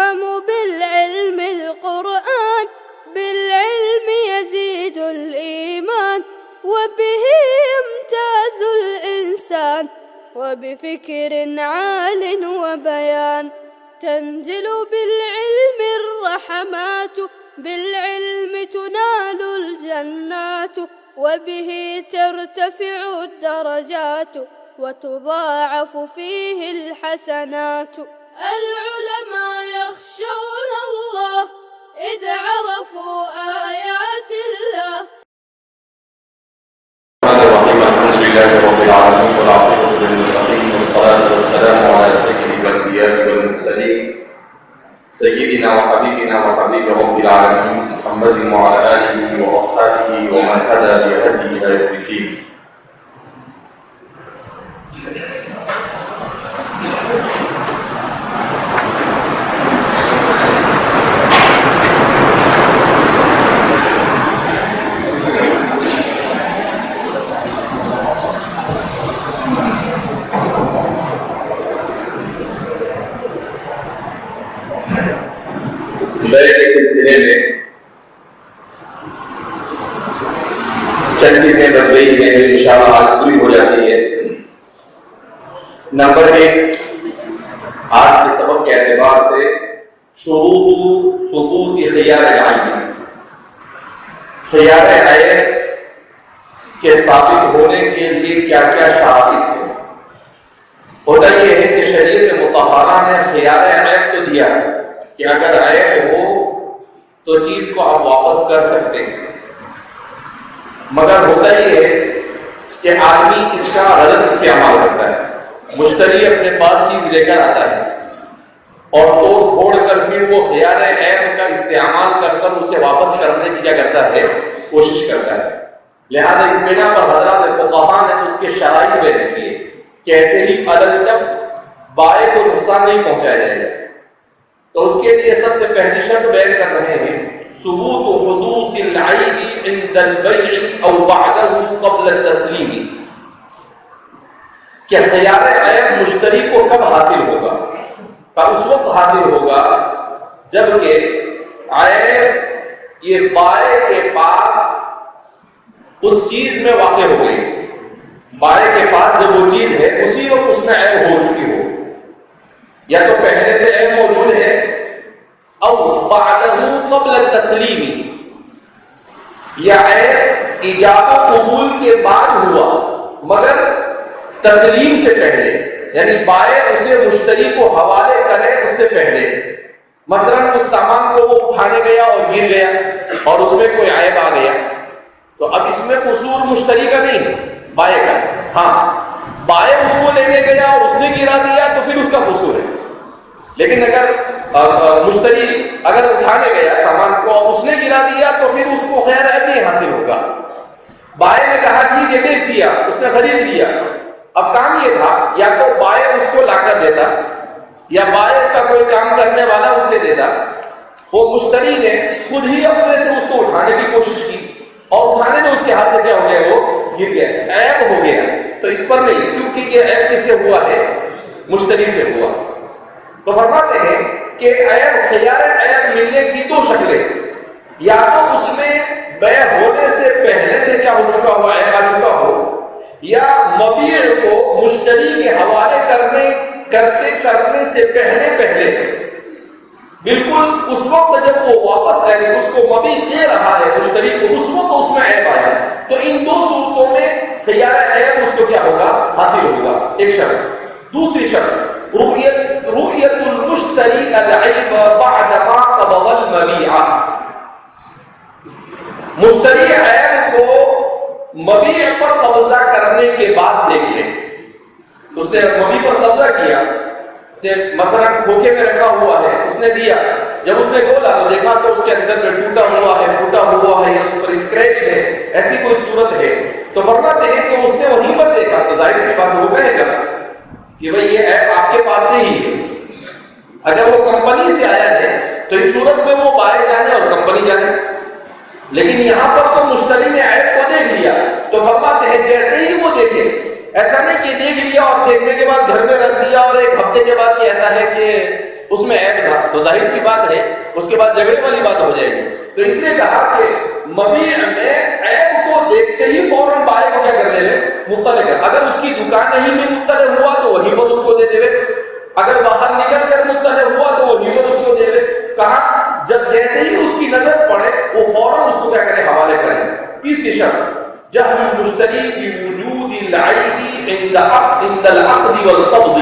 يفهم بالعلم القرآن، بالعلم يزيد الإيمان، وبه يمتاز الإنسان، وبفكر عال وبيان. تنزل بالعلم الرحمات، بالعلم تنال الجنات، وبه ترتفع الدرجات، وتضاعف فيه الحسنات. العلماء يخشون الله إذ عرفوا آيات الله. الحمد لله رب العالمين والعاقبة للمتقين، والصلاة والسلام على سيد الأنبياء والمرسلين سيدنا وحبيبنا وحبيب رب العالمين محمد وعلى آله وأصحابه ومن هدى بهديه إلى يوم الدين. بیعت کے سلسلے میں چند چیزیں بن گئی ہیں جو انشاءاللہ آج پوری ہو جاتی ہے. نمبر 1، آج کے سبق کے اعتبار سے شروط ثبوت خیار عین. خیار عین کے ثابت ہونے کے لیے کیا کیا شرائط ہیں. ہوتا یہ ہے کہ شریعت مطہرہ نے خیار عین تو دیا ہے کہ اگر عیب ہو تو چیز کو آپ واپس کر سکتے ہیں، مگر ہوتا یہ ہے کہ آدمی اس کا غلط استعمال کرتا ہے. مشتری اپنے پاس چیز لے کر آتا ہے اور توڑ پھوڑ کر پھر وہ خیار عیب کا استعمال کر کر اسے واپس کرنے کی کیا کرتا ہے، کوشش کرتا ہے. لہذا اس بنا پر حضرات فقہاء نے اس کے شرائط بیان کیے کہ ایسے ہی الگ جب بائع کو نقصان نہیں پہنچایا جائے گا. تو اس کے لیے سب سے پہلی شرط بیان کر رہے ہیں ثبوت حدوث العیب عند البیع او بعدہ قبل التسلیم، کہ خیار عیب مشتری کو کب حاصل ہوگا؟ اس وقت حاصل ہوگا جب کہ عیب یہ بائع کے پاس اس چیز میں واقع ہو گئی. بائع کے پاس جب وہ چیز ہے اسی وقت اس میں عیب ہو چکی ہو، یا تو پہلے سے عیب موجود ہے او بعدہ قبل التسلیم، یا عیب ایجاب و قبول کے بعد ہوا مگر تسلیم سے پہلے، یعنی بائع اسے مشتری کو حوالے کرے اس سے پہلے. مثلا اس سامان کو وہ اٹھانے گیا اور گر گیا اور اس میں کوئی عیب آ گیا، تو اب اس میں قصور مشتری کا نہیں ہے، بائع کا. ہاں بائع اس کو لینے گیا اور اس نے گرا دیا تو پھر اس کا قصور ہے. لیکن اگر مشتری اگر اٹھانے گیا سامان کو اور اس نے گرا دیا تو پھر اس کو خیر عیب نہیں حاصل ہوگا. بائع نے کہا ٹھیک ہے بیچ دیا، اس نے خرید لیا. اب کام یہ تھا یا تو بائع اس کو لا کر دیتا یا بائع کا کوئی کام کرنے والا اسے دیتا. وہ مشتری نے خود ہی اپنے سے اس کو اٹھانے کی کوشش کی اور اٹھانے میں اس کے ہاتھ سے کیا ہو گیا، وہ گر گیا، عیب ہو گیا. تو اس پر نہیں، کیونکہ یہ عیب کس سے ہوا ہے، مشتری سے ہوا. تو فرماتے ہیں کہ عیب خیار عیب ملنے کی دو شکلیں، یا تو اس میں بیع ہونے سے پہلے سے کیا ہو چکا ہو، عیب آ چکا ہو، یا مبیع کو مشتری کے حوالے کرنے سے پہلے بالکل اس وقت جب وہ واپس آئے اس کو مبیع دے رہا ہے مشتری کو، اس وقت اس میں عیب آیا. تو ان دو صورتوں میں خیار عیب اس کو کیا ہوگا، حاصل ہوگا. ایک شرط. دوسری شرط رؤیت المشتری العیب بعد ما قبض المبیع، مشتری عیب کو مبیع پر قبضہ کرنے کے بعد دیکھ لے. اس نے مبیع پر قبضہ کیا، مثلا کھوکے میں رکھا ہوا ہے، اس نے دیا، جب اس نے کھولا تو دیکھا تو اس کے اندر میں ٹوٹا ہوا ہے یا اس پر اسکریچ ہے، ایسی کوئی صورت ہے، تو فرماتے ہیں کہ اس نے وہیں پر دیکھا تو ظاہر سی بات ہو گئے گا کہ بھئی یہ عیب آپ کے پاس سے ہی ہے. اگر وہ کمپنی سے آیا ہے تو اس صورت میں وہ بائع جانے اور کمپنی جانے. لیکن یہاں پر تو مشتری نے عیب کو دیکھ لیا تو فرماتے ہیں جیسے ہی وہ دیکھے، ایسا نہیں کہ دیکھ لیا اور دیکھنے کے بعد گھر میں رکھ دیا اور ایک ہفتے کے بعد کہتا ہے کہ اس میں عیب تھا تو ظاہر سی بات ہے اس کے بعد جھگڑے والی بات ہو جائے گی. تو اس لیے کہا کہ مبیع میں عیب کو دیکھتے ہی فوراً بائع کو کیا کر دے مطلع کر. اگر اس کی دکان نہیں بھی مطلع ہوا تو وہیں پر اس کو دے دے. اگر باہر نکل کر مطلع ہوا تو وہیں پر اس کو دے دے. کہا جب جیسے ہی اس کی نظر پڑے وہ فوراً اس کو کیا کرے حوالے کرے. تیسری شرط جہل المشتری بوجود العیب عند العقد والقبض،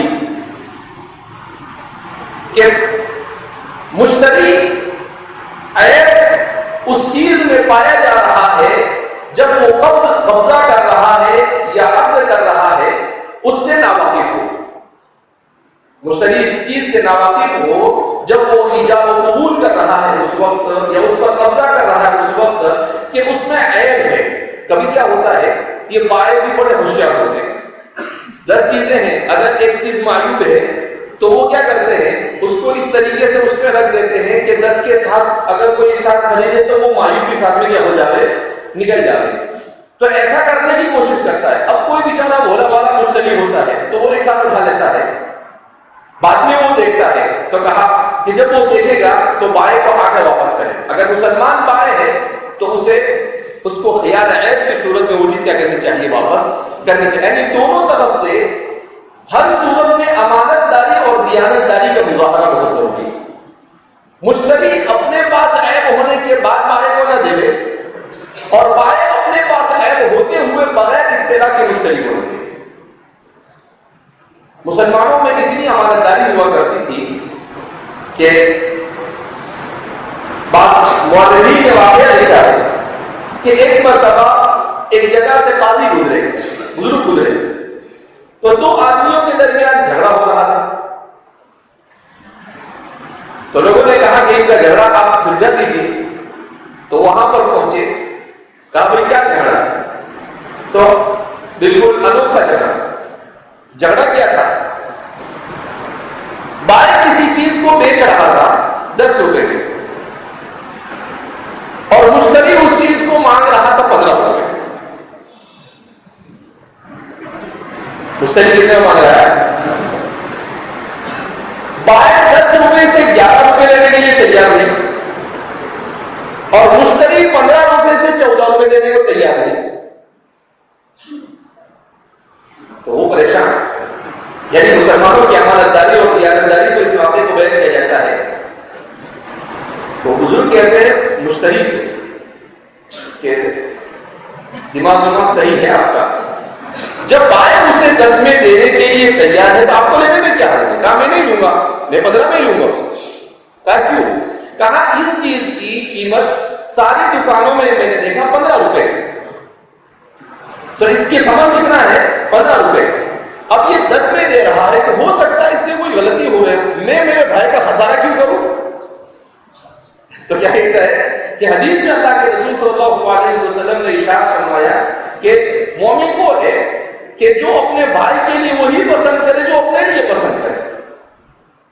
کہ مشتری عیب اس چیز میں پایا جا رہا ہے جب وہ قبضہ کر رہا ہے یا عقد کر رہا ہے اس سے ناواقف ہو. مشتری اس چیز سے ناواقف ہو جب وہ ایجاب و قبول کر رہا ہے اس وقت یا اس پر قبضہ کر رہا ہے اس وقت کہ اس میں عیب ہے. کبھی کیا ہوتا ہے یہ بائع بھی بڑے ہوشیار ہوتے ہیں. 10 چیزیں ہیں، اگر ایک چیز معیوب ہے تو وہ کیا کرتے ہیں اس کو اس طریقے سے اس میں رکھ دیتے ہیں کہ 10 کے ساتھ اگر کوئی ساتھ خریدے تو وہ معیوب کے ساتھ میں کیا ہو جاتے نکل جاتے. تو ایسا کرنے کی کوشش کرتا ہے. اب کوئی بیچارہ بھولا بھالا مشتری ہوتا ہے تو وہ ایک ساتھ اٹھا لیتا ہے، بعد میں وہ دیکھتا ہے تو کہا کہ جب وہ دیکھے گا تو بائع کو آ کر واپس کرے. اگر مسلمان بائع ہے تو اس کو خیال عیب کی صورت میں وہ چیز کیا کرنی چاہیے واپس کرنی چاہیے. یعنی دونوں طرف سے ہر صورت میں امانت داری اور دیانت داری کا مظاہرہ بہت ضروری ہے. مشتری اپنے پاس عیب ہونے کے بعد بائع کو نہ دے اور بائع اپنے پاس عیب ہوتے ہوئے بغیر اطلاع کے مشتری کو نہ دے. مسلمانوں میں اتنی امانت داری ہوا کرتی تھی کہ مورخین نے واقعہ لکھا ہے کہ ایک مرتبہ ایک جگہ سے قاضی گزرے، بزرگ گزرے، تو 2 آدمیوں کے درمیان جھگڑا ہو رہا تھا. تو لوگوں نے کہا کہ ان کا جھگڑا آپ سلجھا دیجیے. تو وہاں پر پہنچے، کہا بھائی کیا جھگڑا؟ تو بالکل انوکھا جھگڑا کیا تھا؟ بائع کسی چیز کو بیچ رہا تھا 10 روپے میں اور مشتری اس چیز کو مانگ رہا تھا 15 روپے. مشتری کتنے مانگ رہا ہے؟ بائع 10 روپے سے 11 روپے لینے کے لیے تیار نہیں اور مشتری 15 روپے سے 14 روپے دینے کو تیار نہیں. تو وہ پریشان. یعنی مسلمانوں کی امانت داری اور دیانت داری کو اس واقعے کو بیان کیا جاتا ہے. تو بزرگ کہتے ہیں مشتری سے کہ دماغ صحیح ہے آپ کا، جب بائع اسے 10 میں دینے کے لیے تیار ہے تو آپ کو لینے میں کیا ہے؟ کہا میں نہیں لوں گا، میں 15 میں لوں گا. کہا کیوں؟ کہا اس چیز کی قیمت ساری دکانوں میں نے دیکھا 15 روپے، تو اس کی ثمن کتنا ہے؟ 15 روپے. اب یہ 10 میں دے رہا ہے تو ہو سکتا ہے اس سے کوئی غلطی ہو رہی ہے، میں میرے بھائی کا خسارہ کیوں کروں؟ تو کیا کہتا ہے کہ حدیث میں اللہ کے رسول صلی اللہ علیہ وسلم نے ارشاد فرمایا کہ مومن کو ہے کہ جو اپنے بھائی کے لیے وہی پسند کرے جو اپنے لیے پسند کرے.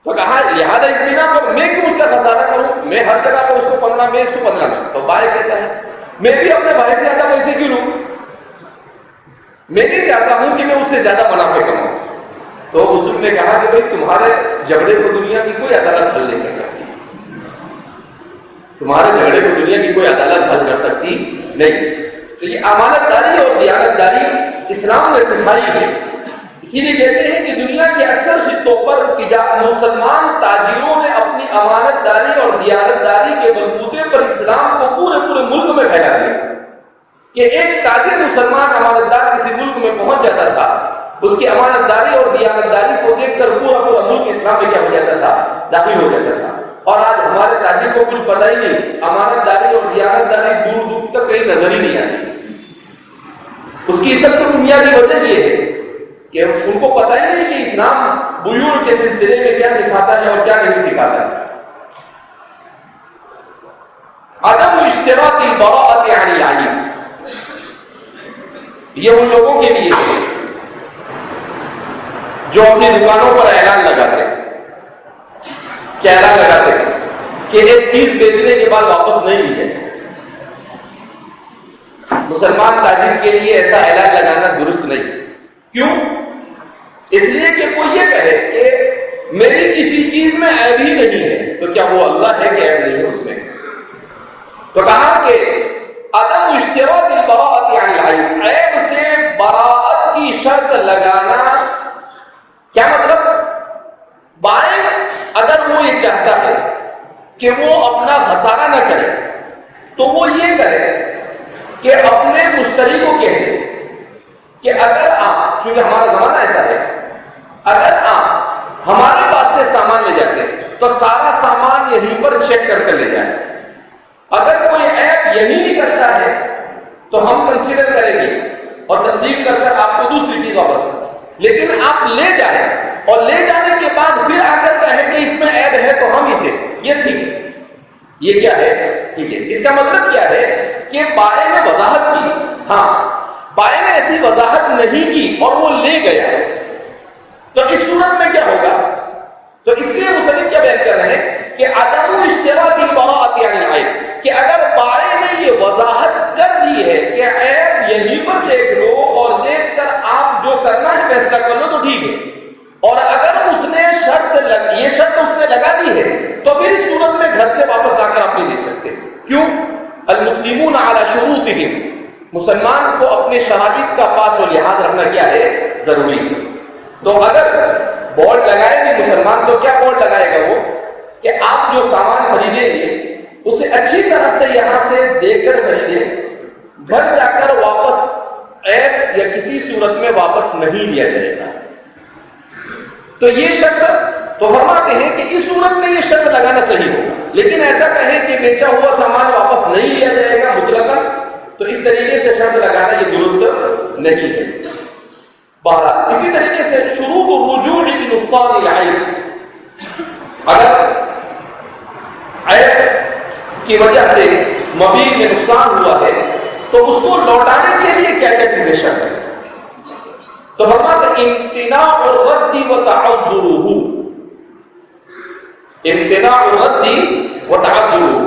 تو کہا لہٰذا اس بنا پر میں کیوں اس کا خسارہ کروں؟ میں ہر جگہ پر اس کو 15 میں اس کو 15 میں. تو بھائی کہتا ہے میں بھی اپنے بھائی سے زیادہ پیسے کیوں لوں؟ میں نہیں چاہتا ہوں کہ میں اس سے زیادہ منافع کماؤں. تو بزرگ نے کہا کہ بھائی تمہارے جھگڑے کو دنیا کی کوئی عدالت حل نہیں کر سکتی، تمہارے جھگڑے کو دنیا کی کوئی عدالت حل کر سکتی نہیں. تو یہ امانت داری اور دیانت داری اسلام نے سکھائی ہے. اسی لیے کہتے ہیں کہ دنیا کے اکثر خطوں پر مسلمان تاجروں نے اپنی امانت داری اور دیانت داری کے بلبوتے پر اسلام کو پورے ملک میں پھیلا دیا. کہ ایک تاجر مسلمان امانت دار کسی ملک میں پہنچ جاتا تھا، اس کی امانت داری اور دیانت داری کو دیکھ کر پورا ملک اسلام میں کیا ہو جاتا تھا؟ داخل ہو جاتا تھا. اور آج ہمارے تاجر کو کچھ پتہ ہی نہیں، امانت داری اور دیانت داری دور تک کہیں نظر ہی نہیں آتی. اس کی سب سے بنیادی وجہ یہ ہے کہ ان کو پتہ ہی نہیں کہ اسلام بیوع کے سلسلے میں کیا سکھاتا ہے اور کیا نہیں سکھاتا ہے. عدم اشتراط البراءۃ عن العیب، یہ ان لوگوں کے لیے ہے جو اپنی دکانوں پر اعلان لگاتے ہیں. کیا اعلان لگاتے ہیں؟ کہ ایک چیز بیچنے کے بعد واپس نہیں لی جائے. مسلمان تاجر کے لیے ایسا اعلان لگانا درست نہیں. کیوں؟ اس لیے کہ کوئی یہ کہے کہ میری کسی چیز میں عیب ہی نہیں ہے، تو کیا وہ اللہ ہے کہ عیب نہیں ہے اس میں؟ تو کہا کہ عدم اشتراط البراءۃ عن العیب، عیب سے براءت کی شرط لگانا کیا مطلب؟ بائیں اگر وہ یہ چاہتا ہے کہ وہ اپنا خسارہ نہ کرے تو وہ یہ کرے کہ اپنے مشتری کو کہہ دے کہ اگر آپ، کیونکہ ہمارا زمانہ ایسا ہے، اگر آپ ہمارے پاس سے سامان لے جاتے ہیں تو سارا سامان یہیں پر چیک کر کر لے جائیں، اگر کوئی عیب یہی نہیں کرتا ہے تو ہم کنسیڈر کریں گے اور تصدیق کر کر آپ کو دوسری چیز واپس کریں، لیکن آپ لے جائیں اور لے جانے کے بعد پھر آ کر کہیں کہ اس میں عیب ہے تو ہم اسے، یہ ٹھیک ہے، یہ کیا ہے؟ ٹھیک ہے۔ اس کا مطلب کیا ہے کہ بائیں نے وضاحت کی، ہاں بائیں نے ایسی وضاحت نہیں کی اور وہ لے گیا، تو اس صورت میں کیا ہوگا؟ تو اس لیے مصنف کیا بیان کر رہے ہیں کہ عدم اشتراط البراءۃ عن العیب، کہ اگر بائیں نے یہ وضاحت کر دی ہے کہ عیب یہیں پر دیکھ لو اور دیکھ کر آپ جو کرنا ہے فیصلہ کر لو تو ٹھیک ہے، اور اگر اس نے یہ شرط اس نے لگا دی ہے تو پھر اس صورت میں گھر سے واپس لا کر آپ نہیں دے سکتے۔ کیوں؟ المسلمون علی شروطہم، مسلمان کو اپنے شرائط کا پاس و لحاظ رکھنا کیا ہے؟ ضروری ہے۔ تو اگر بورڈ لگائے گے مسلمان تو کیا بورڈ لگائے گا وہ کہ آپ جو سامان خریدیں گے اسے اچھی طرح سے یہاں سے دیکھ کر خریدیں، گھر جا کر واپس عیب یا کسی صورت میں واپس نہیں لیا جائے گا۔ تو یہ شرط تو فرماتے ہیں کہ اس صورت میں یہ شرط لگانا صحیح ہوگا، لیکن ایسا کہیں کہ بیچا ہوا سامان واپس نہیں لیا جائے گا مطلقاً، تو اس طریقے سے شرط لگانا یہ درست نہیں ہے۔ بہرحال اسی طریقے سے شروط الرجوع بنقصان العیب، اگر عیب کی وجہ سے مبیع میں نقصان ہوا ہے تو اس کو لوٹانے کے لیے کیا کیا چیزیں شرط ہے؟ تو فرماتے امتناع الرد وتعذره، امتناع الرد وتعذره،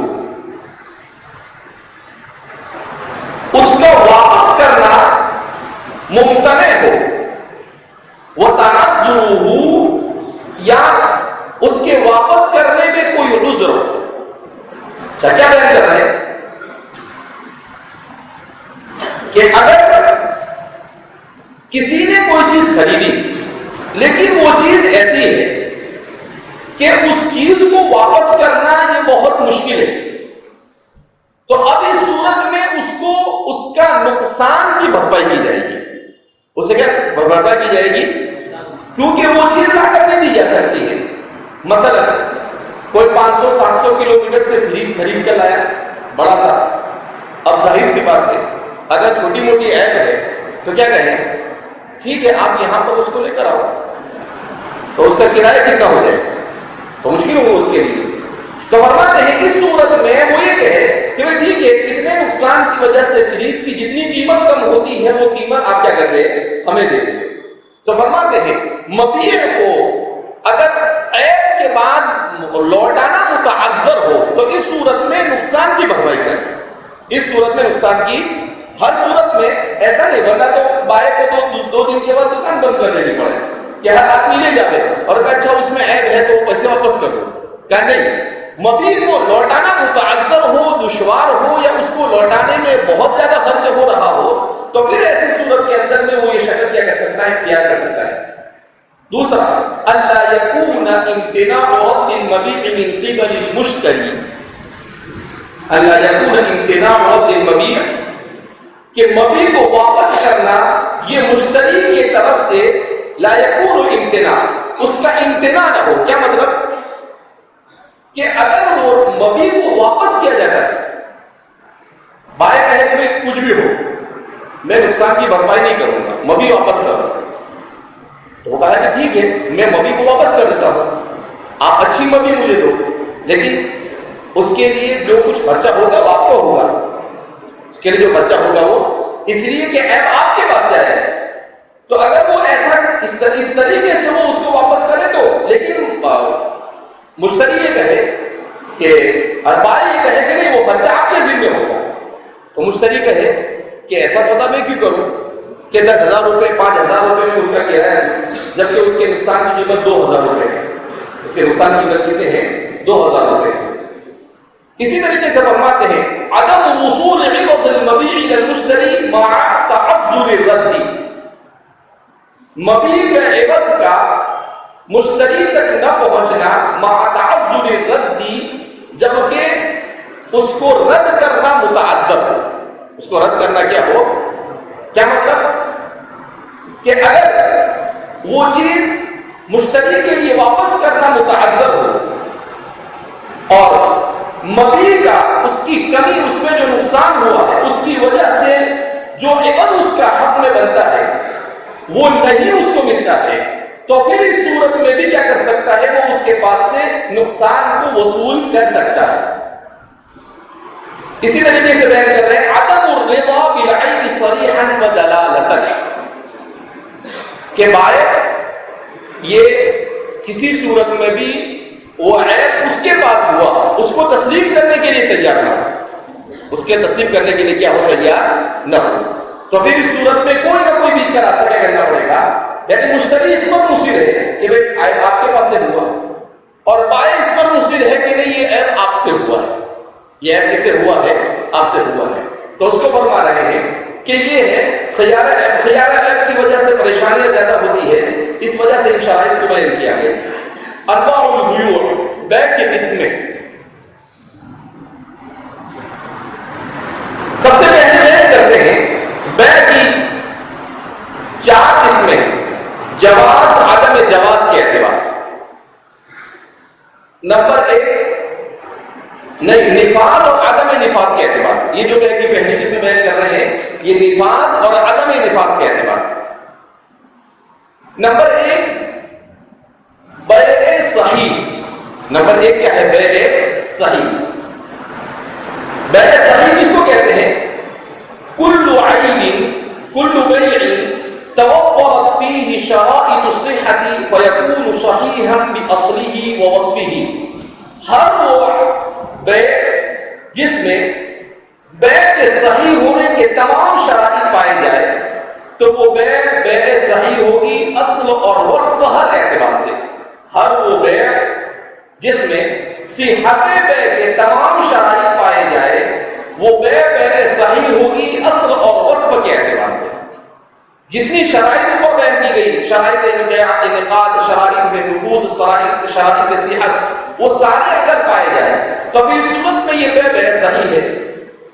اس کو واپس کرنا ممتنع ہو، وتعذره یا اس کے واپس کرنے میں کوئی عذر ہو۔ کیا بیان کر رہے ہیں کہ اگر کسی نے کوئی چیز خریدی لیکن وہ چیز ایسی ہے کہ اس چیز کو واپس کرنا یہ بہت مشکل ہے، تو اب اس صورت میں اس کو اس کا نقصان کی بھرپائی کی جائے گی، اسے کیا بھرپائی کی جائے گی؟ کیونکہ وہ چیز لا کر نہیں دی جا سکتی ہے۔ مثلا کوئی 500-700 کلومیٹر سے فریج خرید کر لایا بڑا سا، اب ظاہر سی بات ہے اگر چھوٹی موٹی عیب ہے تو کیا کہیں؟ ٹھیک ہے آپ یہاں پر اس کو لے کر آؤ، تو اس کا کرایہ کتنا ہو جائے تو مشکل ہوگا اس کے لیے۔ تو فرماتے ہیں اس صورت میں وہ یہ کہے کہ ٹھیک ہے اتنے نقصان کی وجہ سے فریج کی جتنی قیمت کم ہوتی ہے وہ قیمت آپ کیا کر دیں؟ ہمیں دے دیں۔ تو فرماتے ہیں مبیع کو اگر عیب کے بعد لوٹانا متعذر ہو تو اس صورت میں نقصان کی بھرپائی کرے، اس صورت میں نقصان کی ہر صورت میں ایسا نہیں، ورنہ تو بائے کو تو 2 دن کے بعد دکان بند کر دینی پڑے کہ ہر آدمی لے جاتے اور کہ اچھا اس میں عیب ہے تو پیسے واپس کر دو، کیا نہیں، مبیع کو لوٹانا متعذر ہو، دشوار ہو یا اس کو لوٹانے میں بہت زیادہ خرچ ہو رہا ہو تو پھر ایسی صورت کے اندر میں وہ یہ شکل کیا کر سکتا ہے؟ اختیار کر سکتا ہے۔ دوسرا اللہ یکون امتناع رد المبیع من قبل المشتری، اللہ یکون امتناع رد المبیع کہ مبیع کو واپس کرنا یہ مشتری کی طرف سے لا یکون امتناع، اس کا امتناع نہ ہو۔ کیا مطلب کہ اگر وہ مبیع کو واپس کیا جاتا ہے، بائیں کہے کہ کچھ بھی ہو میں نقصان کی بھرپائی نہیں کروں گا، مبیع واپس کروں گا، تو وہ کہا کہ ٹھیک ہے میں مبیع کو واپس کر دیتا ہوں، آپ اچھی مبیع مجھے دو، لیکن اس کے لیے جو کچھ خرچہ ہوگا وہ آپ کو ہوگا، اس کے لیے جو خرچہ ہوگا وہ اس لیے کہ عیب آپ کے پاس سے آئے۔ تو اگر وہ ایسا اس طریقے سے وہ اس کو واپس کرے تو، لیکن مشتری یہ کہے کہ اربائی یہ کہے کہ نہیں وہ خرچہ آپ کے ذمہ ہوگا، تو مشتری کہے کہ ایسا سودا میں کیوں کروں کہ 10,000 روپے 5,000 روپے میں اس کا کرایہ ہے جبکہ اس کے نقصان کی قیمت 2,000 روپے ہے، اس کے نقصان کی قیمت کتنے ہیں؟ 2000 روپے۔ اسی طریقے سے فرماتے ہیں عدم وصول عوض المبيع الى المشتری مع تعذر الرد، مبیع کے عوض کا مشتری تک نہ پہنچنا مع تعذر الرد، جبکہ اس کو رد کرنا متعذر ہو۔ اس کو رد کرنا کیا ہو؟ کیا مطلب کہ اگر وہ چیز مشتری کے لیے واپس کرنا متعذر ہو اور مبیع کا اس کی کمی، اس میں جو نقصان ہوا ہے اس کی وجہ سے جو عوض اس کا حق میں بنتا ہے وہ نہیں اس کو ملتا ہے، تو پھر اس صورت میں بھی کیا کر سکتا ہے؟ وہ اس کے پاس سے نقصان کو وصول کر سکتا ہے۔ اسی طریقے سے بیان کر رہے ہیں عدم الرضا بالعیب صریحا ودلالۃ، کہ بائع یہ کسی صورت میں بھی وہ عیب اس کے پاس ہوا اس کو تسلیم کرنے کے لیے تیار نہ ہو، اس کے تسلیم کرنے کے لیے کیا ہو؟ تیار نہ ہو، تو پھر اس صورت میں کوئی نہ کوئی بیچ کا راستہ کیا کرنا پڑے گا؟ یعنی مشتری اس پر مصر ہے کہ بھائی آپ کے پاس سے ہوا، اور بائع اس پر مصر ہے کہ نہیں یہ عیب آپ سے ہوا ہے، یہ عیب کس سے ہوا ہے؟ آپ سے ہوا ہے۔ تو اس کو فرما رہے ہیں کہ یہ ہے خیارہ عیب۔ خیارہ عیب کی وجہ سے پریشانیاں زیادہ ہوتی ہے، اس وجہ سے ان شرائط کو بیان کیا گیا۔ انواع البیوع، بیع کے قسمیں۔ سب سے پہلے بیان کرتے ہیں بیع کی 4 قسمیں، جواز، عدم جواز کے اعتبار سے۔ نمبر 1 نہیں، نفاذ اور عدم نفاذ کے اعتبار سے۔ یہ جو بیع کی پہلی قسم بیان کر رہے ہیں یہ نفاذ اور عدم نفاذ کے اعتبار سے۔ نمبر 1 بیع صحیح۔ نمبر 1 کیا ہے؟ بیع صحیح۔ بیع صحیح کس کو کہتے ہیں؟ کل عین، کل بیع توفرت فيه شرائط الصحة فيكون صحيحا بأصله ووصفه، ہر وہ بیع جس میں بیع کے صحیح ہونے کے تمام شرائط پائے جائے تو وہ بیع صحیح ہوگی اصل اور وصف ہر اعتبار سے۔ ہر وہ بیع جس میں صحت بیع کے تمام شرائط پائے جائے وہ بیع صحیح ہوگی اصل اور وصف کے اعتبار سے۔ جتنی شرائط کو بیان کی گئی، شرائط انعقاد، شرائط نفوذ، شرائط صحت، وہ سارے اگر پائے جائیں تو ابھی صورت میں یہ بیع صحیح ہے۔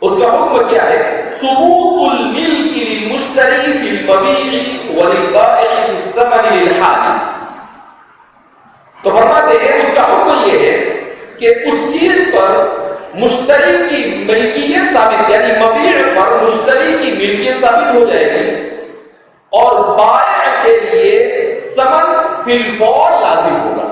اس کا حکم کیا ہے؟ ثبوت الملک للمشتری فی المبیع وللبائع فی الثمن للحال۔ تو فرماتے ہیں اس کا حکم یہ ہے کہ اس چیز پر مشتری کی ملکیت ثابت، یعنی مبیع پر مشتری کی ملکیت ثابت ہو جائے گی اور بائع کے لیے ثمن فی الفور لازم ہوگا،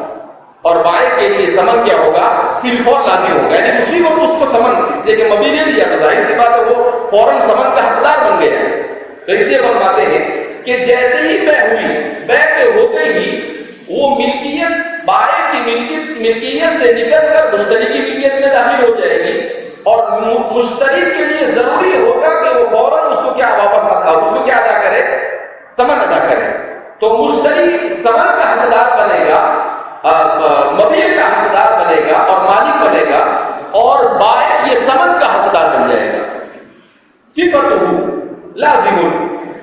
اور بائع کے لیے ثمن کیا ہوگا؟ فی الفور لازم ہوگا، یعنی اسی وقت اس کو ثمن، اس لیے کہ مبیع نے لیا تو ظاہر سی بات ہے وہ فوراً ثمن کا حقدار بن گیا۔ تو اس لیے فرماتے ہیں کہ جیسے ہی بیع ہوئی، بیع پہ ہوتے ہی وہ ملکیت بائع کی ملکیت سے نکل کر مشتری کی ملکیت میں داخل ہو جائے گی، اور مشتری کے لیے ضروری ہوگا کہ وہ فوراً اس کو کیا واپس اس کو کیا ادا کرے؟ ثمن ادا کرے۔ تو مشتری ثمن کا حقدار بنے گا، مبیع کا حقدار بنے گا اور مالک بنے گا، اور بائع یہ ثمن کا حقدار بن جائے گا۔ صفته لازم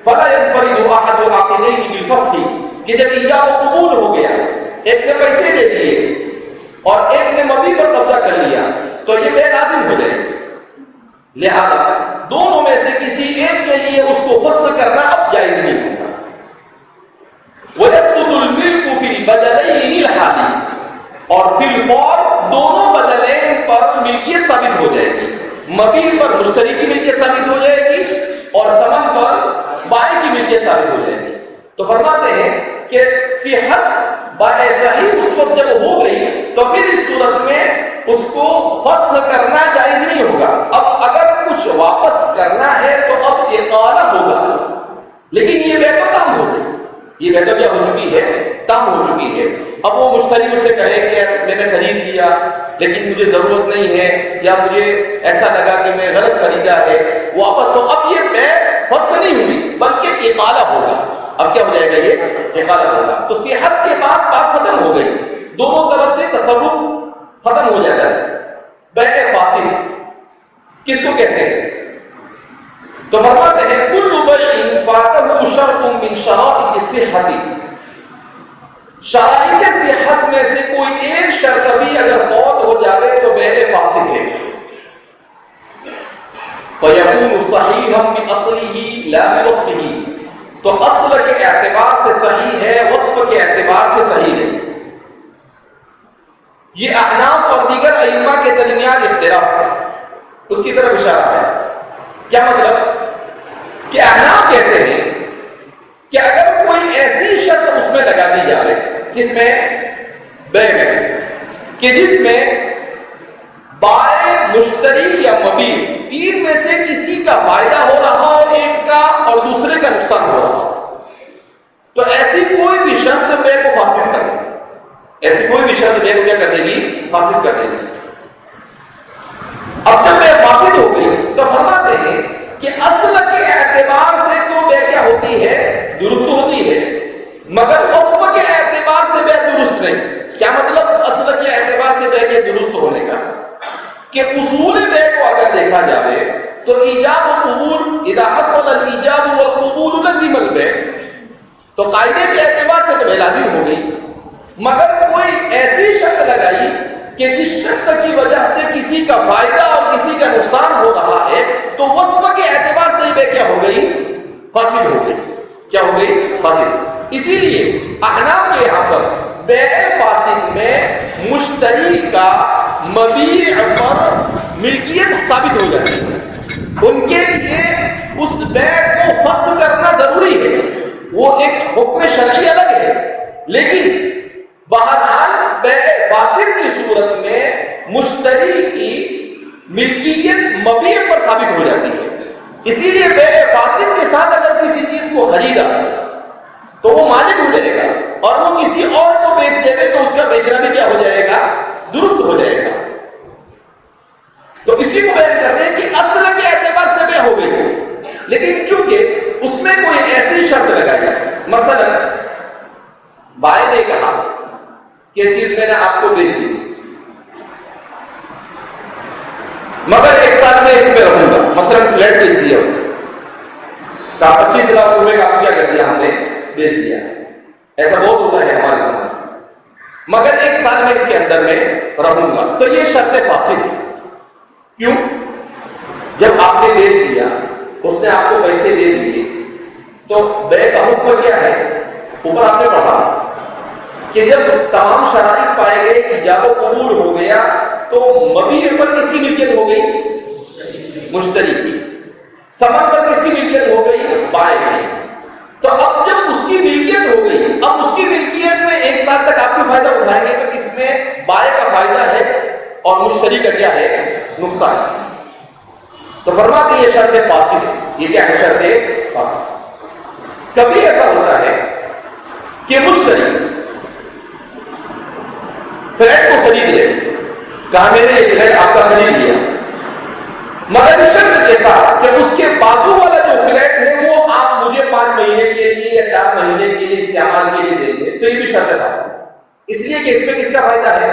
فلا ينفرد احد العاقلين بالفسخ، کہ جب ایجاب و قبول ہو گیا، ایک نے پیسے دے دیے اور ایک نے مبیع پر قبضہ کر لیا تو یہ بیع لازم ہو جائے گی، لہذا دونوں میں سے کسی ایک کے لیے اس کو فسخ کرنا اب جائز نہیں ہوگا۔ وَيَسْقُطُ الْمِلْكُ فِي الْبَدَلَيْنِ الْحَالِ، اور فی الفور دونوں بدلین پر ملکیت ثابت ہو جائے گی، مبیع پر مشتری کی ملکیت ثابت ہو جائے گی اور ثمن پر بائع کی ملکیت ثابت ہو جائے گی۔ تو فرماتے ہیں کہ صحت بیع صحیح اس وقت جب ہو گئی تو پھر اس صورت میں اس کو فسخ کرنا جائز نہیں ہوگا۔ اب اگر کچھ واپس کرنا ہے تو اب اقالہ ہوگا، لیکن یہ بیع تو تام ہو گئی، یہ بیع تو کیا ہو چکی ہے؟ تام ہو چکی ہے۔ اب وہ مشتری اس سے کہے کہ میں نے خرید لیا لیکن مجھے ضرورت نہیں ہے، یا مجھے ایسا لگا کہ میں غلط خریدا ہے واپس، تو اب یہ بیع فسخ نہیں ہوئی بلکہ اقالہ ہوگا۔ اب کیا ہو جائے گا؟ یہ اقالہ ہوگا۔ تو صحت کے بعد بات ختم ہو گئی، دونوں طرف سے تصرف ختم ہو جاتا ہے. بیع فاسد کس کو کہتے ہیں؟ تو فرماتے ہیں کل بیع فاتہ شرط من شرائط الصحۃ، شرائط صحت میں سے کوئی ایک شرط بھی اگر فوت ہو جائے تو بیع فاسد ہے. فیکون صحیحا باصلہ لا بوصفہ، تو اصل کے اعتبار سے صحیح ہے، وصف کے اعتبار سے صحیح ہے. یہ احناف اور دیگر ائمہ کے درمیان اختلاف ہے، اس کی طرف اشارہ ہے. کیا مطلب کہ احناف کہتے ہیں کہ اگر کوئی ایسی شرط اس میں لگا دی جائے کس میں؟ بیع میں، کہ جس میں بائع، مشتری یا مبیع تین میں سے کسی کا فائدہ ہو رہا ہو ایک کا اور دوسرے کا نقصان ہو رہا ہو، تو ایسی کوئی بھی شرط بیع کو فاسد کر دے گی. ایسی کوئی بھی شرط بیع کو کیا کر دے گی؟ فاسد کر دے گی. اب جب بیع فاسد ہو گئی تو فرماتے ہیں کہ اصل کے اعتبار سے تو بیع کیا ہوتی ہے؟ درست ہوتی ہے، مگر وصف کے اعتبار سے بیع درست نہیں. کیا مطلب اصل کے اعتبار سے بیع کے درست ہونے کا؟ کہ اصول بیع کو اگر دیکھا جائے تو ایجاب و قبول، اذا حصل الایجاب والقبول لزم البیع، تو قاعدے کے اعتبار سے تو بیع لازم ہو گئی. مگر کوئی ایسی شرط لگائی کہ جس شرط کی وجہ سے کسی کا فائدہ اور کسی کا نقصان ہو رہا ہے تو وصف کے اعتبار سے بیع کیا ہو گئی؟ فاسد ہو گئی. کیا ہو گئی؟ فاسد. اسی لیے احناف کے یہاں پر بیع فاسد میں مشتری کا مبیع پر ملکیت ثابت ہو جاتی ہے. ان کے لیے اس بیع کو فسخ کرنا ضروری ہے، وہ ایک حکم شرعی الگ ہے، لیکن بہرحال بیع فاسد کی صورت میں مشتری کی ملکیت مبیع پر ثابت ہو جاتی ہے. اسی لیے بیع فاسد کے ساتھ اگر کسی چیز کو خریدا تو وہ مالک ہو جائے گا، اور وہ کسی اور کو بیچ دے گا تو اس کا بیچنا بھی کیا ہو جائے گا؟ درست ہو جائے گا. تو اسی کو بیان کرتے ہیں کہ اصل کے اعتبار سے بیع ہو گئی، لیکن چونکہ اس میں کوئی ایسی شرط لگائی، مثلا بائع نے کہا کہ یہ چیز میں نے آپ کو بیچ دی، مگر ایک سال میں اس میں رہوں گا. مثلا فلیٹ بیچ دیا اس نے، کہا 25 لاکھ روپے کا کیا کر دیا، ہم نے بیچ دیا. ایسا بہت ہوتا ہے ہمارے سامنے، مگر ایک سال میں اس کے اندر میں رہوں گا. تو یہ شرط فاسد ہے. کیوں؟ جب آپ نے بیچ دیا، اس نے آپ کو پیسے دے دیے، تو بیع کا حکم کیا ہے؟ اوپر آپ نے پڑھا کہ جب تمام شرائط پائے گئے، ایجاب و قبول ہو گیا، تو مبیع پر کس کی ملکیت ہو گئی؟ مشتری کی. ثمن پر کس کی ملکیت ہو گئی؟ بائع کی. تو اب جب اس کی ملکیت ہو گئی، اب اس کی ملکیت میں ایک سال تک آپ کو فائدہ اٹھائیں گے، تو اس میں بائع کا فائدہ ہے اور مشتری کا کیا ہے؟ نقصان. تو فرماتے یہ شرط فاسد ہے. یہ کیا ہے؟ شرط فاسد. کبھی ایسا ہوتا ہے کہ مشتری فلیٹ کو خرید لے، کہا میں نے یہ فلیٹ آپ کا خرید لیا، مگر شرط کے ساتھ کہ اس کے بازو والا جو فلیٹ ہے وہ آپ مجھے 5 مہینے کے لیے یا 4 مہینے کے لیے استعمال کے لیے دیں گے. تو یہ بھی شرط فاسد ہے. اس لیے کہ اس میں کس کا فائدہ ہے؟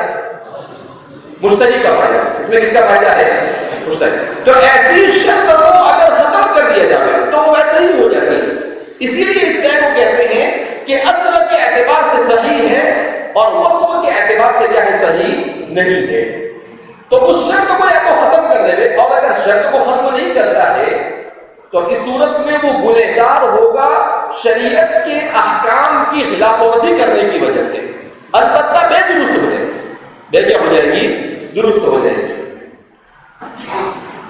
مشتری کا فائدہ. اس میں کس کا فائدہ ہے؟ مشتری. تو ایسی شرط کو اگر ختم کر دیا جائے تو وہ ویسا ہی ہو جاتی ہے. اسی لیے اس بیع کو کہتے ہیں کہ اصل کے اعتبار سے صحیح ہے اور وصف کے اعتبار سے کیا ہے؟ صحیح نہیں ہے. تو اس شرط کو یا تو ختم کر دے، اور اگر شرط کو ختم نہیں کرتا ہے تو اس صورت میں وہ گنہگار ہوگا شریعت کے احکام کی خلاف ورزی کرنے کی وجہ سے. البتہ بیع درست ہو جائے گی. بیع کیا ہو جائے گی؟ درست ہو جائے گی.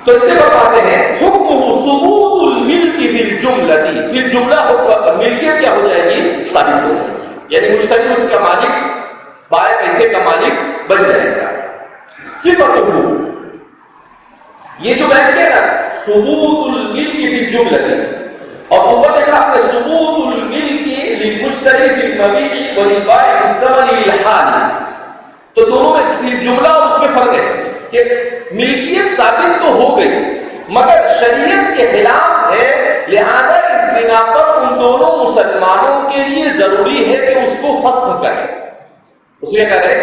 تو اس سے بتاتے ہیں حکم ثبوت الملک فی الجملہ، فی الجملہ ملکیت کیا ہو جائے گی؟ ثابت ہو جائے گی. یعنی مشتری اس کا مالک، بائع پیسے کا مالک بن جائے گا. صفت یہ جو بیان کیا نا ثبوت الملک فی الجملہ، اور اوپر دیکھا آپ نے ثبوت الملک للمشتری فی المبیع وللبائع فی الثمن للحال. تو دونوں میں فی الجملہ اور اس میں فرق ہے کہ ملکیت ثابت تو ہو گئی مگر شریعت کے خلاف ہے، لہذا اس بنا پر ان دونوں مسلمانوں کے لیے ضروری ہے کہ اس کو فسخ کریں. اس میں کہہ رہے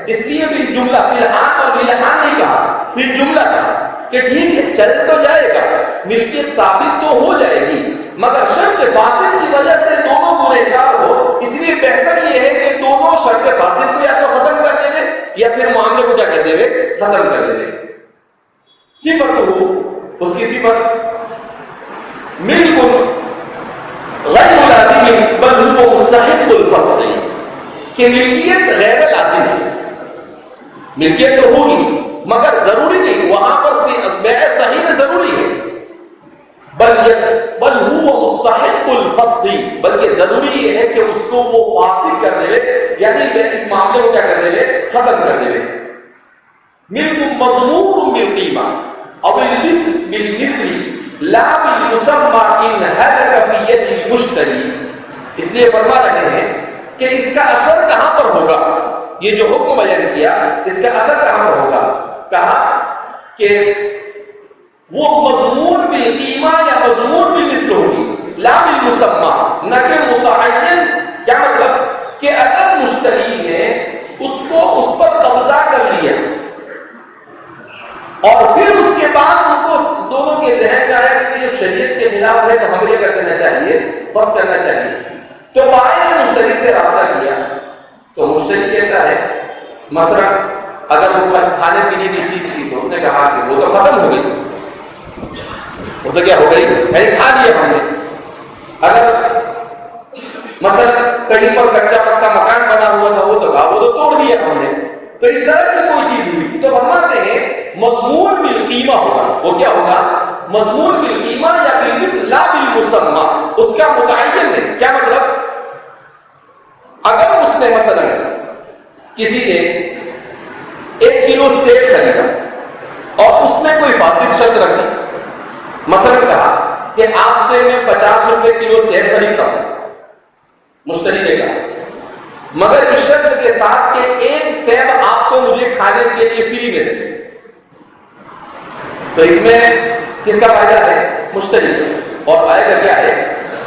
اس لیے بھی جملہ بالآن اور بالآن نہیں کہا، پھر جملہ کہا کہ ٹھیک ہے چل تو جائے گا، ملکیت ثابت تو ہو جائے گی، مگر شرط فاسد کی وجہ سے دونوں گنہگار ہو، اس لیے بہتر یہ ہے کہ دونوں شرط فاسد کو یا تو ختم کر دے یا پھر معاملے کو کیا کر دے ختم کر دے۔ صفت ہو، اس کی صفت ملک غیر لازم بل هو مستحق الفصل، کہ ملکیت غیر لازم ہے، ملکیت تو ہوگی مگر ضروری نہیں، وہاں پر بیع صحیح میں ضروری ہے، بل هو مستحق الفصل، بلکہ ضروری یہ ہے کہ اس کو وہ فاسد کر دے، یعنی اس معاملے کو کیا کر دے ختم کر دے۔ ملک مضمون بالقیمہ او بالمثل لا بالمسمى ان هلك في يد المشتری، اس لیے فرما رہے ہیں کہ اس کا اثر کہاں پر ہوگا، یہ جو حکم بیان کیا اس کا اثر کہاں پر ہوگا، کہا کہ وہ مضمون بالقیمہ یا مضمون بالمثل ہوگی، لا بالمسمى، نہ کہ متعین۔ کیا مطلب کہ اگر مشتری نے اس پر قبضہ کر لیا اور پھر اس کے بعد ان کو دونوں کے ذہن میں آیا کہ یہ شریعت کے خلاف ہے تو ہمیں یہ کرنا چاہیے، فصل کرنا چاہیے، تو بائیں نے مشتری سے رابطہ کیا تو مشتری کہتا ہے مثلا اگر وہ کھانے پینے کی چیز تھی تو اس نے کہا کہ وہ تو ختم ہو گئی، وہ تو کیا ہو گئی کھا لیا ہم نے۔ اگر مثلا کہیں پر کچا پکا مکان بنا ہوا تھا وہ تو کہا وہ تو توڑ دیا ہم نے، تو اس طرح کی کوئی چیز ہوئی تو فرماتے ہیں مضمون بالقیمہ ہوگا، وہ کیا ہوگا مضمون بالقیمہ یا بالمثل لا بالمسمى، اس کا متعین ہے۔ کیا مطلب اگر اس نے مثلا کسی نے 1 کلو سیب خریدا اور اس میں کوئی فاسد شرط رکھ دی، مثلا کہا کہ آپ سے میں 50 روپے کلو سیب خریدتا ہوں، مشتری نے کہا مگر اس شرط کے ساتھ کہ 1 سیب آپ کو مجھے کھانے کے لیے فری میں دے، تو اس میں کس کا فائدہ ہے مشتری، اور آئے گا کیا ہے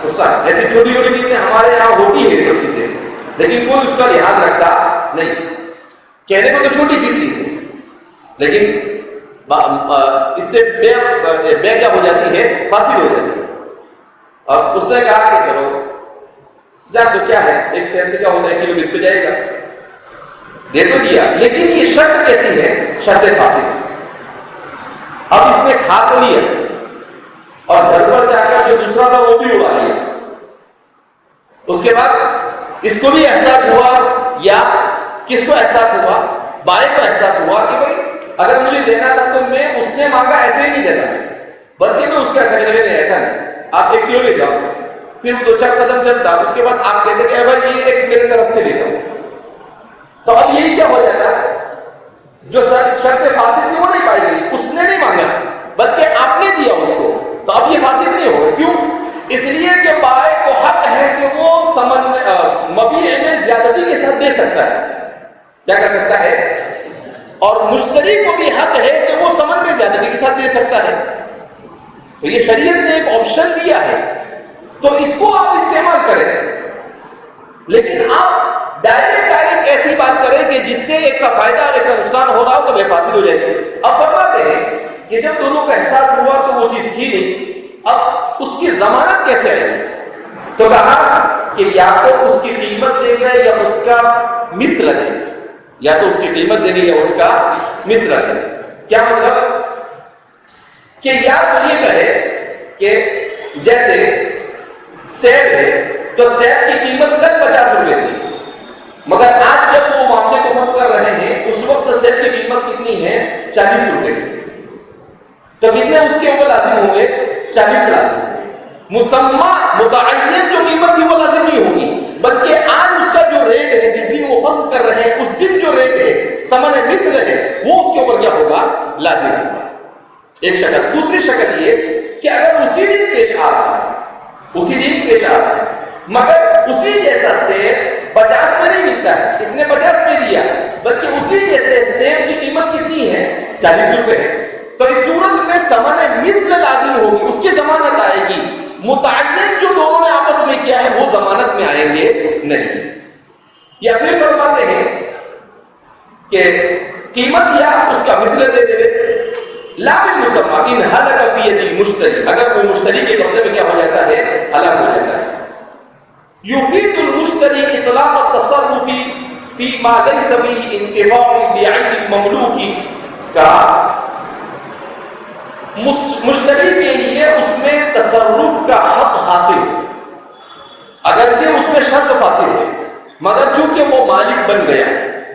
غصہ۔ ایسی چھوٹی چھوٹی چیزیں ہمارے یہاں ہوتی ہے، سب چیزیں، لیکن کوئی اس کا لحاظ رکھتا نہیں، کہنے کو تو چھوٹی چیز ہے لیکن اس سے بے کیا ہو جاتی ہے فاسد ہو جاتی ہے۔ اور اس نے کہا کہ چلو جان تو کیا ہے 1 سیب سے کیا ہوتا ہے کلو بک تو جائے گا، دے تو دیا، لیکن یہ شرط کیسی ہے شرط فاسد۔ اب اس نے کھا تو لیا اور گھر پر جا کر جو دوسرا تھا وہ بھی اڑا لیا، اس کے بعد اس کو بھی احساس ہوا، یا کس کو احساس ہوا بائیں کو احساس ہوا کہ بھائی اگر مجھے دینا تھا تو میں اس نے مانگا ایسے ہی نہیں دیتا، بلکہ میں اس کو ایسا نہیں، ایسا نہیں آپ 1 کلو لے جاؤ، پھر وہ 2-4 قدم چلتا، اس کے بعد آپ کہتے کہ بھائی یہ ایک میرے طرف سے لے جاؤ، تو اب یہی کیا ہو جاتا ہے جو شرط فاسد تھی وہ نہیں پائی گئی، اس نے نہیں مانگا بلکہ آپ نے دیا اس کو، تو اب یہ فاسد نہیں ہوگا۔ کیوں؟ اس لیے کہ بائع کو حق ہے کہ وہ مبیع میں زیادتی کے ساتھ دے سکتا ہے، کیا کر سکتا ہے، اور مشتری کو بھی حق ہے کہ وہ ثمن میں زیادتی کے ساتھ دے سکتا ہے، تو یہ شریعت نے ایک آپشن دیا ہے، تو اس کو آپ استعمال کریں، لیکن آپ ڈائریکٹ ایسی بات کریں کہ جس سے ایک کا فائدہ اور ایک کا نقصان ہو رہا ہو تو بے فاسد ہو جائے گی۔ اب فرماتے ہیں کہ جب دونوں کا احساس ہوا تو وہ چیز تھی نہیں، اب اس کی ضمانت کیسے آئے گی؟ تو کہا کہ یا تو اس کی قیمت دے گا یا اس کا مثل ہے، یا تو اس کی قیمت دے گی یا اس کا مثل ہے۔ کیا مطلب کہ یا تو یہ کہے کہ جیسے سیب ہے تو سیب کی قیمت کل 50 روپے تھی، مگر آج جب وہ معاملے کو فصل کر رہے ہیں اس وقت سیب کی قیمت کتنی ہے 40 روپے، تو کتنے اس کے اوپر لازم ہوں گے 40 لازم۔ مسمى متعین جو قیمت تھی وہ لازم نہیں ہوگی، بلکہ آج اس کا جو ریٹ ہے جس دن وہ فصل کر رہے ہیں اس دن جو ریٹ ہے ثمن مثل ہے وہ اس کے اوپر کیا ہوگا لازم ہوگا۔ ایک شکل۔ دوسری شکل یہ کہ اگر اسی دن پیش آ رہا ہے، اسی دن پیش آ رہا ہے مگر اسی جیسا سیب 50 میں نہیں ملتا ہے، اس نے 50 میں دیا، بلکہ اسی جیسے سیب کی قیمت کتنی ہے 40 روپے ہے، تو اس صورت میں ثمن مثل لازم ہوگی، اس کی ضمانت آئے گی۔ متعین جو دونوں نے آپس میں کیا ہے وہ ضمانت میں آئیں گے نہیں۔ یا پھر فرماتے ہیں کہ قیمت یا اس کا مثل دے دے. لا بالمسمى ان هلك في يد المشتري، اگر کوئی مشتری کے قبضے میں کیا ہو جاتا ہے، ہلاک ہو جاتا ہے. يفيد المشتري اطلاق التصرف فيما ليس به انتفاع بعين المملوك کا مشتری کے لیے اس میں تصرف کا حق حاصل، اگرچہ اس میں شرط فاصل ہے مگر چونکہ وہ مالک بن گیا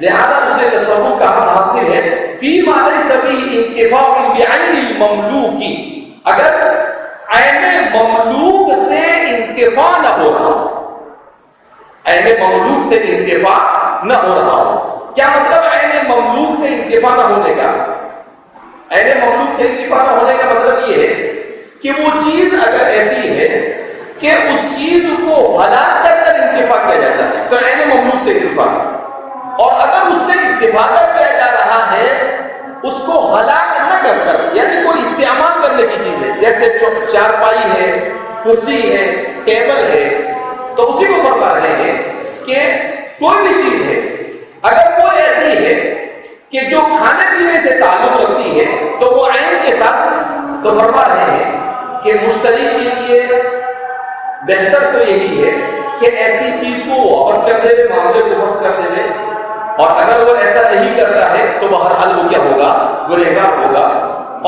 لہذا اسے تصرف کا حق حاصل ہے. فيما ليس به انتفاع بعين المملوك، اگر عین مملوک سے انتفاع نہ ہو رہا، عین مملوک سے انتفاع نہ ہو رہا ہو. کیا مطلب عین مملوک سے انتفاع نہ ہونے کا؟ عین مملوک سے انتفاع نہ ہونے کا مطلب یہ ہے کہ وہ چیز اگر ایسی ہے کہ اس چیز کو ہلاک کر کر انتفاع کیا جاتا ہے تو عین مملوک سے انتفاع، اور اگر اس سے استفادہ کیا جا رہا ہے اس کو ہلاک نہ کر کر، یعنی کوئی استعمال کرنے کی چیز ہے جیسے چارپائی ہے، کرسی ہے، ٹیبل ہے، تو اسی کو فرما رہے ہیں کہ کوئی بھی چیز ہے اگر وہ ایسی ہے کہ جو کھانے پینے سے تعلق رکھتی ہے تو وہ عین کے ساتھ، تو فرما رہے ہیں کہ مشتری کے لیے بہتر تو یہی ہے کہ ایسی چیز کو واپس کر دے، معاملے کو واپس کر دے، اور اگر وہ ایسا نہیں کرتا ہے تو بہرحال وہ کیا ہوگا، گنہگار ہوگا.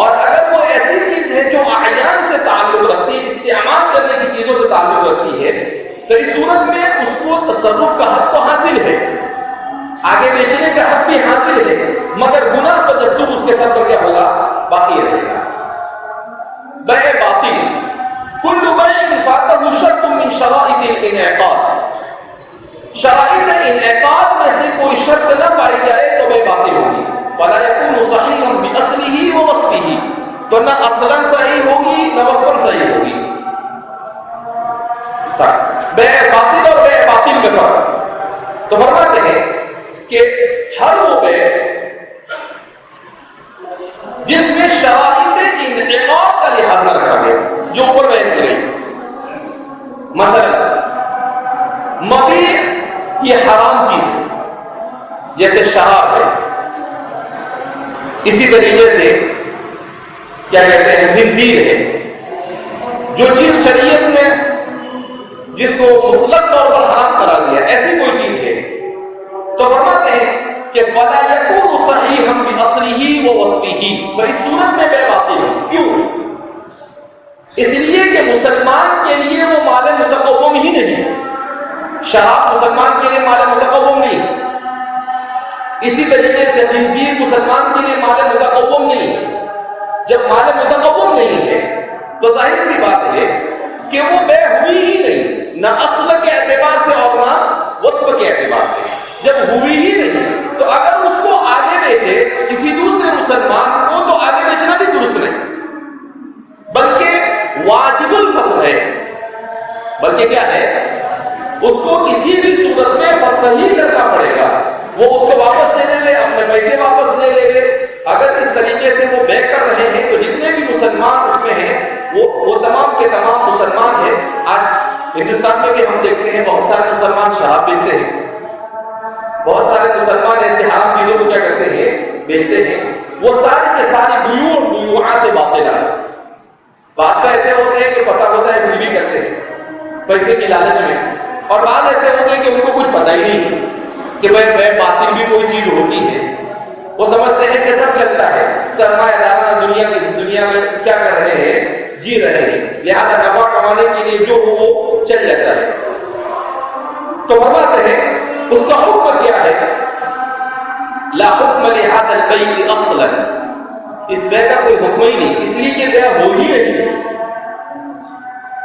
اور اگر وہ ایسی چیز ہے جو اعیان سے تعلق رکھتی ہے، استعمال کرنے کی چیزوں سے تعلق رکھتی ہے، تو اس صورت میں اس کو تصرف کا حق تو حاصل ہے، آگے بیچنے کا حق بھی حاصل ہے، مگر گناہ کا دستور اس کے ساتھ تو کیا ہوگا، باقی رہے گا. بیع باطل کل بیع فاتہ شرط من شرائط الانعقاد، شرائط انعقاد میں سے کوئی شرط نہ پائی جائے تو بیع باطل ہوگی. ولا يكون صحيحا باصله ووصفه، تو نہ اصلا صحیح ہوگی نہ وصفا صحیح ہوگی. بیع فاسد اور بیع باطل میں فرق. تو فرماتے ہیں کہ ہر وہ بیع جس میں شرائط انعقاد کا لحاظ نہ رکھا گیا جو اوپر بیان کی گئی، مثلا مبیع یہ حرام چیز ہے جیسے شراب ہے، اسی طریقے سے کیا کہتے ہیں خنزیر ہے، جو چیز شریعت میں جس کو مطلق طور پر حرام قرار دیا ایسی کوئی چیز ہے، تو فرماتے ہیں کہ وَلَا يَكُونُ صَحِيحًا بِأَصْلِهِ وَوَصْفِهِ، تو اس صورت میں بیع باطل ہے. کیوں؟ اس لیے کہ مسلمان کے لیے وہ مال متقوم ہی نہیں، شراب مسلمان کے لیے مال متقوم نہیں، اسی طریقے سے خنزیر مسلمان کے لیے مال متقوم نہیں. جب مال متقوم نہیں ہے تو ظاہر سی بات ہے کہ وہ بیع ہوئی ہی نہیں، نہ اصل کے اعتبار سے اور نہ وصف کے اعتبار سے. جب ہوئی ہی نہیں تو اگر اس کو آگے بیچے کسی دوسرے مسلمان کو تو آگے بیچنا بھی درست نہیں، بلکہ واجب الفصل ہے، بلکہ کیا ہے اس کو کسی بھی صورت میں فصل ہی کرنا پڑے گا. وہ اس کو واپس دے لے، اپنے پیسے واپس لے لے. اگر اس طریقے سے وہ بیع کر رہے ہیں تو جتنے بھی مسلمان اس میں ہیں وہ تمام کے تمام مسلمان ہیں. آج ہندوستان میں بھی ہم دیکھتے ہیں بہت سارے مسلمان شراب بیچتے ہیں، بہت سارے مسلمان ایسے حرام چیزوں کو کیا کرتے ہیں، بیچتے ہیں. وہ ساری کے ساری بیوعات باطلہ ہیں. بعض تو ایسے ہوتے ہیں کہ پتہ ہوتا ہے بھی کرتے ہیں پیسے کی لالچ میں، اور بعض ایسے ہوتے ہیں کہ ان کو کچھ پتہ ہی نہیں کہ بیع باطل بھی کوئی چیز ہوتی ہے. وہ سمجھتے ہیں کہ سب چلتا ہے، سرمایہ داران دنیا میں کیا کر رہے ہیں، جی رہے ہیں، لہذا نفع کمانے کے لیے جو ہو وہ چل جاتا ہے. تو فرماتے ہیں اس کا حکم کیا ہے، لا حکم لہذا البیع اصلا، اس بیع کا کوئی حکم ہی نہیں، اس لیے کہ بیع ہو ہی نہیں.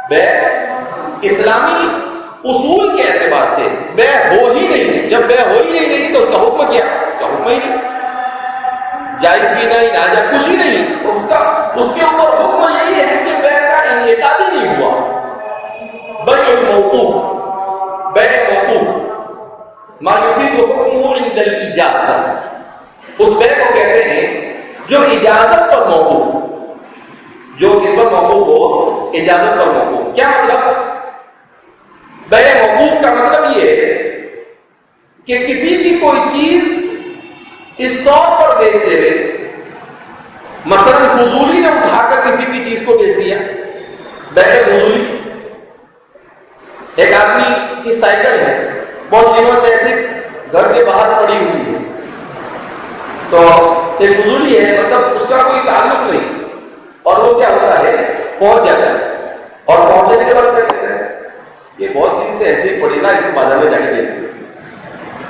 بیع اسلامی اصول کے اعتبار سے بیع ہو ہی نہیں. جب بیع ہو ہی نہیں تو اس کا حکم کیا، اس کا حکم ہی نہیں، جائز بھی نہیں، ناجائز کچھ ہی نہیں. اس کے اوپر حکم یہی ہے کہ بیع کا انعقاد ہی نہیں ہوا. بیع موقوف، بیع موقوف ما یفید حکمہ عند الاجازہ، اس بیع کو کہتے ہیں جو اجازت پر موقوف، جو کس پر موقوف ہو، اجازت پر موقوف. کیا مطلب بیع موقوف کا مطلب یہ ہے کہ کسی کی کوئی چیز اس طور پر بیچتے ہوئے مثلاً فضولی نے اٹھا کر کسی بھی چیز کو بیچ دیا، بیع فضولی. ایک آدمی کی سائیکل ہے، بہت دنوں سے ایسے گھر کے باہر پڑی ہوئی ہے، تو ایک فضولی ہے، مطلب اس کا کوئی تعلق نہیں، اور وہ کیا ہوتا ہے پہنچ جاتا ہے، اور پہنچنے کے بعد کیا کہتا ہے یہ بہت دن سے ایسے ہی پڑی نا، اس کو بازار میں جا کے دیکھتے.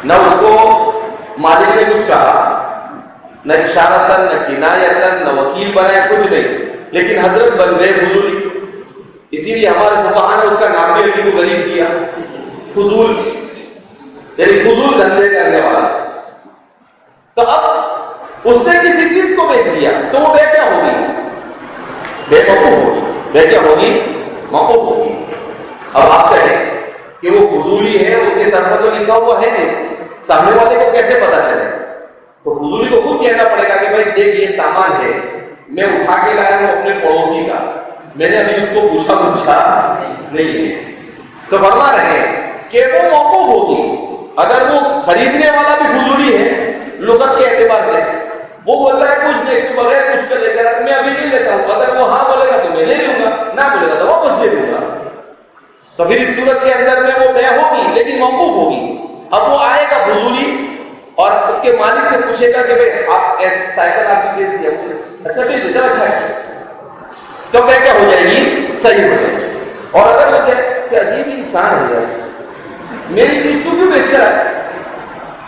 نہ اس کو مالک نے کچھ کہا، نہ اشارتاً، نہ کنایتاً، نہ وکیل بنائے، کچھ نہیں، لیکن حضرت بن گئے فضولی. اسی لیے ہمارے فقہاء نے اس کا نام بھی رکھی کو غریب کیا، فضول، یعنی فضول دھندے کرنے والا. تو اب اس نے کسی چیز کو بیچ دیا تو وہ بے کیا ہوگی؟ بے موقوف ہوگی. بے کیا ہوگی؟ موقوف ہوگی. اب آپ کہیں کہ وہ فضولی ہے، اس کے سر پر تو لکھا ہوا ہے نہیں، سامنے والے کو کیسے پتا چلے؟ تو فضولی کو خود کہنا پڑے گا کہ بھائی دیکھ یہ سامان ہے، میں اٹھا کے لایا ہوں اپنے پڑوسی کا، میں نے ابھی اس کو پوچھا نہیں ہے. تو فرما رہے ہیں کہ وہ موقوف ہوگی. اگر وہ خریدنے والا بھی فضولی ہے لغت کے اعتبار سے، وہ بولتا ہے کچھ نہیں، تو بغیر کچھ کر لے گا، میں ابھی نہیں لیتا ہوں، اگر وہ ہاں بولے گا تو میں نہیں لوں گا، نہ بولے گا تو واپس دے دوں گا. تو پھر اس صورت کے اندر میں وہ بے ہوگی لیکن موقوف ہوگی. اب وہ آئے گا فضولی اور اس کے مالک سے پوچھے گا کہ بھائی آپ سائیکل آپ کی بیچ دیا، اچھا بیچ دو، اچھا کیا، تو بے کیا ہو جائے گی؟ صحیح ہو جائے گی. اور اگر وہ کہ عجیب انسان ہے یار، میری چیز تو کیوں بیچ رہا ہے،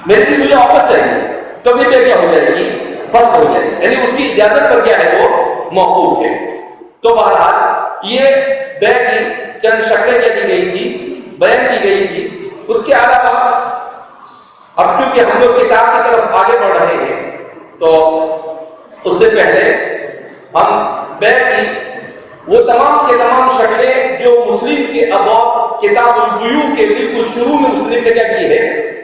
میری چیز مجھے واپس چاہیے، تو پھر بے کیا ہو جائے گی؟ فسخ ہو جائے گی. یعنی اس کی اجازت پر کیا ہے وہ موقوف ہے. تو بہرحال یہ بے کی چند شکلیں کیا کی گئی تھی، بیان کی گئی تھی. اس کے علاوہ اب چونکہ ہم لوگ کتاب کی طرف آگے بڑھ رہے ہیں تو اس سے پہلے ہم بے کی وہ تمام کے تمام شکلیں جو مسلم کے ابواب کتاب البیوع کے بالکل شروع میں مسلم نے کیا کی ہے،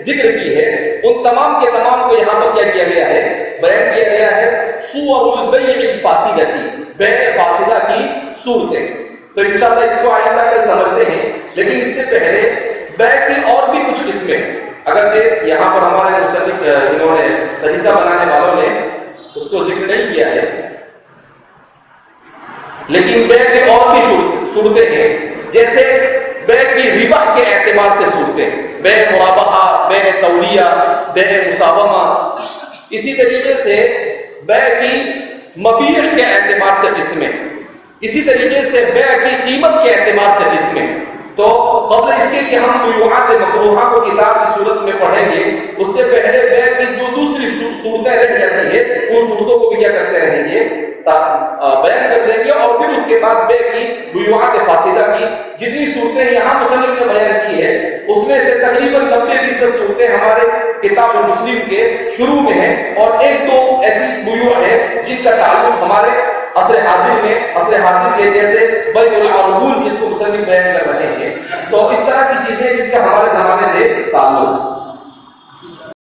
ذکر کی ہے، ان تمام کے تمام کو یہاں پر کیا کیا گیا ہے، بیان کیا گیا ہے. صور البیع الفاسدہ، بیع فاسدہ کی صورتیں. تو انشاءاللہ اس کو آئندہ کل سمجھتے ہیں، لیکن اس سے پہلے بیع کی اور بھی کچھ قسمیں، اگرچہ یہاں پر ہمارے مصنف انہوں نے طریقہ بنانے والوں نے اس کو ذکر نہیں کیا ہے، لیکن بیع کی اور بھی صورتیں ہیں. جیسے بیع کی ربا کے اعتبار سے صورتیں، بیع مرابحہ، بیع تولیہ، بیع مساومہ. اسی طریقے سے بیع کی مبیع کے اعتبار سے قسمیں، اسی طریقے سے بیع کی قیمت کے اعتبار سے قسمیں. تو قبل اس کے کہ ہم بیوعات مکروہہ کو کتاب کی صورت میں پڑھیں گے، اس سے پہلے بیع کی جو دوسری صورتیں رہ جاتی ہے ان صورتوں کو بھی کیا کرتے رہیں گے، بیان کر دیں گے. اور پھر اس کے بعد بیع کی بیوعات فاسدہ کی جتنی صورتیں یہاں مصنف نے بیان کی ہے اس میں سے تقریباً 90% صورتیں ہمارے کتاب المسلم کے شروع میں ہیں، اور ایک دو ایسی بیوع ہیں جن کا تعلق ہمارے عصر حاضر کے جیسے بیع العربون جس کو مصنف بیان کر رہے ہیں. تو اس طرح کی چیزیں جس کا ہمارے زمانے سے تعلق